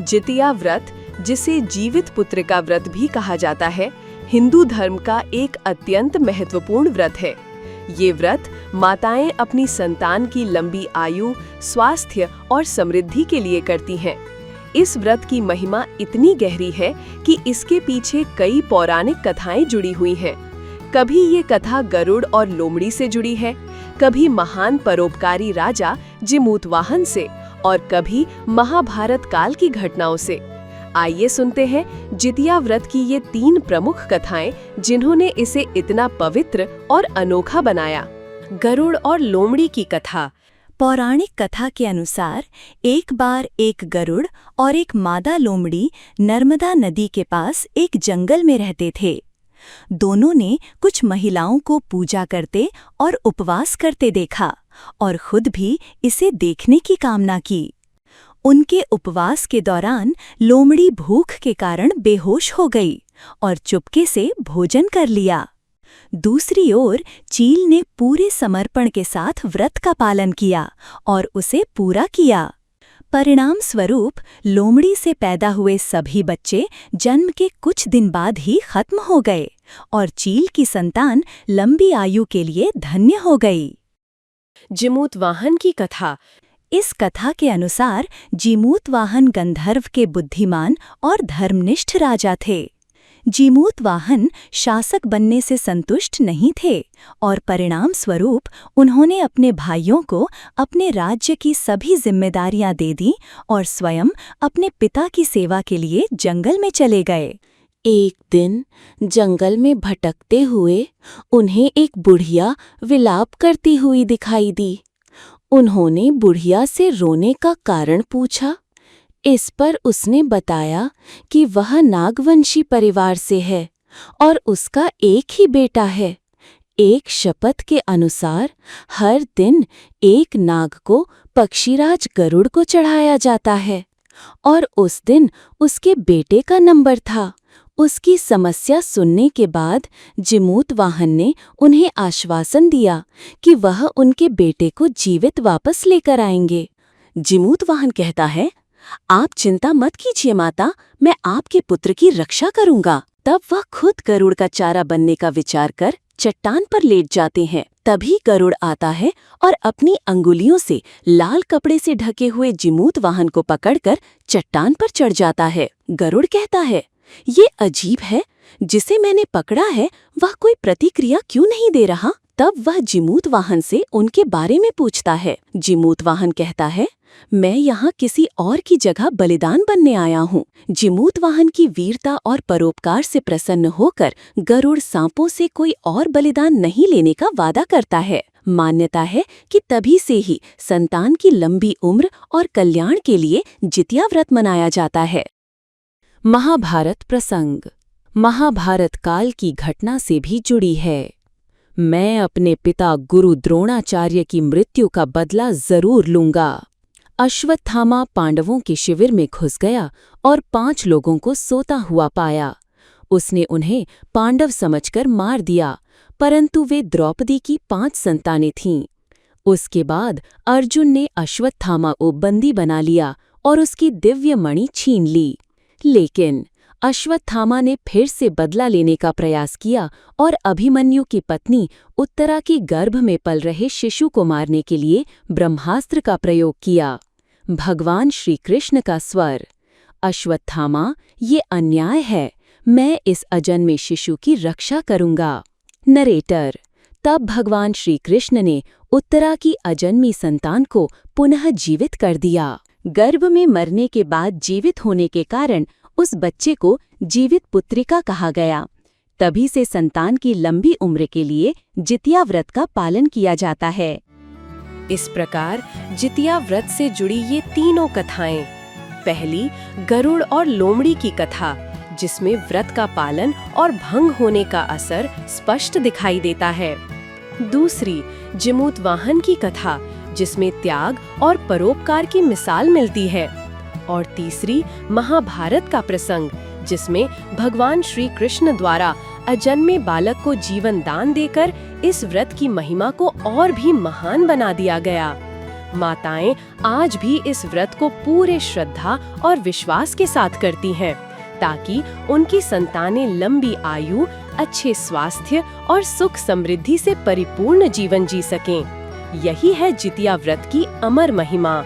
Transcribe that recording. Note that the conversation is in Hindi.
जितिया व्रत, जिसे जीवित पुत्र का व्रत भी कहा जाता है, हिंदू धर्म का एक अत्यंत महत्वपूर्ण व्रत है। ये व्रत माताएं अपनी संतान की लंबी आयु, स्वास्थ्य और समृद्धि के लिए करती हैं। इस व्रत की महिमा इतनी गहरी है कि इसके पीछे कई पौराणिक कथाएं जुड़ी हुई हैं। कभी ये कथा गरुड़ और लोमड़ी से जुड़ी है, कभी महान परोपकारी राजा जिमूतवाहन से और कभी महाभारत काल की घटनाओं से। आइए सुनते हैं जितिया व्रत की ये 3 प्रमुख कथाएं, जिन्होंने इसे इतना पवित्र और अनोखा बनाया। गरुड़ और लोमड़ी की कथा। पौराणिक कथा के अनुसार एक बार एक गरुड़ और एक मादा लोमड़ी नर्मदा नदी के पास एक जंगल में रहते थे। दोनों ने कुछ महिलाओं को पूजा करते और उपवास करते देखा और खुद भी इसे देखने की कामना की। उनके उपवास के दौरान लोमड़ी भूख के कारण बेहोश हो गई और चुपके से भोजन कर लिया। दूसरी ओर चील ने पूरे समर्पण के साथ व्रत का पालन किया और उसे पूरा किया। परिणाम स्वरूप लोमड़ी से पैदा हुए सभी बच्चे जन्म के कुछ दिन बाद ही खत्म हो गए और चील की संतान लंबी आयु के लिए धन्य हो गई। जिमूतवाहन की कथा। इस कथा के अनुसार जिमूतवाहन गंधर्व के बुद्धिमान और धर्मनिष्ठ राजा थे। जिमूतवाहन शासक बनने से संतुष्ट नहीं थे और परिणाम स्वरूप उन्होंने अपने भाइयों को अपने राज्य की सभी जिम्मेदारियां दे दी और स्वयं अपने पिता की सेवा के लिए जंगल में चले गए। एक दिन जंगल में भटकते हुए उन्हें एक बुढ़िया विलाप करती हुई दिखाई दी। उन्होंने बुढ़िया से रोने का कारण पूछा। इस पर उसने बताया कि वह नागवंशी परिवार से है और उसका एक ही बेटा है। एक शपथ के अनुसार हर दिन एक नाग को पक्षीराज गरुड़ को चढ़ाया जाता है और उस दिन उसके बेटे का नंबर था। उसकी समस्या सुनने के बाद जिमूतवाहन ने उन्हें आश्वासन दिया कि वह उनके बेटे को जीवित वापस लेकर आएंगे। जिमूतवाहन कहता है, आप चिंता मत कीजिए माता, मैं आपके पुत्र की रक्षा करूंगा। तब वह खुद गरुड़ का चारा बनने का विचार कर चट्टान पर लेट जाते हैं। तभी गरुड़ आता है और अपनी अंगुलियों से लाल कपड़े से ढके हुए जिमूतवाहन को पकड़कर चट्टान पर चढ़ जाता है। गरुड़ कहता है, ये अजीब है, जिसे मैंने पकड़ा है वह कोई प्रतिक्रिया क्यों नहीं दे रहा। तब वह जिमूतवाहन से उनके बारे में पूछता है। जिमूतवाहन कहता है, मैं यहाँ किसी और की जगह बलिदान बनने आया हूँ। जिमूतवाहन की वीरता और परोपकार से प्रसन्न होकर गरुड़ सांपों से कोई और बलिदान नहीं लेने का वादा करता है। मान्यता है कि तभी से ही संतान की लंबी उम्र और कल्याण के लिए जितिया व्रत मनाया जाता है। महाभारत प्रसंग। महाभारत काल की घटना से भी जुड़ी है। मैं अपने पिता गुरु द्रोणाचार्य की मृत्यु का बदला जरूर लूंगा। अश्वत्थामा पांडवों के शिविर में घुस गया और 5 लोगों को सोता हुआ पाया। उसने उन्हें पांडव समझकर मार दिया, परंतु वे द्रौपदी की 5 संतानें थीं। उसके बाद अर्जुन ने अश्वत्थामा को बंदी बना लिया और उसकी दिव्य मणि छीन ली। लेकिन अश्वत्थामा ने फिर से बदला लेने का प्रयास किया और अभिमन्यु की पत्नी उत्तरा के गर्भ में पल रहे शिशु को मारने के लिए ब्रह्मास्त्र का प्रयोग किया। भगवान श्री कृष्ण का स्वर, अश्वत्थामा, ये अन्याय है, मैं इस अजन्मे शिशु की रक्षा करूंगा। नरेटर, तब भगवान श्री कृष्ण ने उत्तरा की अजन्मी संतान को पुनः जीवित कर दिया। गर्भ में मरने के बाद जीवित होने के कारण उस बच्चे को जीवित पुत्रिका कहा गया। तभी से संतान की लंबी उम्र के लिए जितिया व्रत का पालन किया जाता है। इस प्रकार जितिया व्रत से जुड़ी ये तीनों कथाएं। पहली, गरुड़ और लोमड़ी की कथा, जिसमें व्रत का पालन और भंग होने का असर स्पष्ट दिखाई देता है। दूसरी, जिमूतवाहन की कथा, जिसमें त्याग और परोपकार की मिसाल मिलती है। और तीसरी, महाभारत का प्रसंग, जिसमें भगवान श्री कृष्ण द्वारा अजन्मे बालक को जीवन दान देकर इस व्रत की महिमा को और भी महान बना दिया गया। माताएं आज भी इस व्रत को पूरे श्रद्धा और विश्वास के साथ करती हैं, ताकि उनकी संतानें लंबी आयु, अच्छे स्वास्थ्य और सुख समृद्धि से परिपूर्ण जीवन जी सकें। यही है जितिया व्रत की अमर महिमा।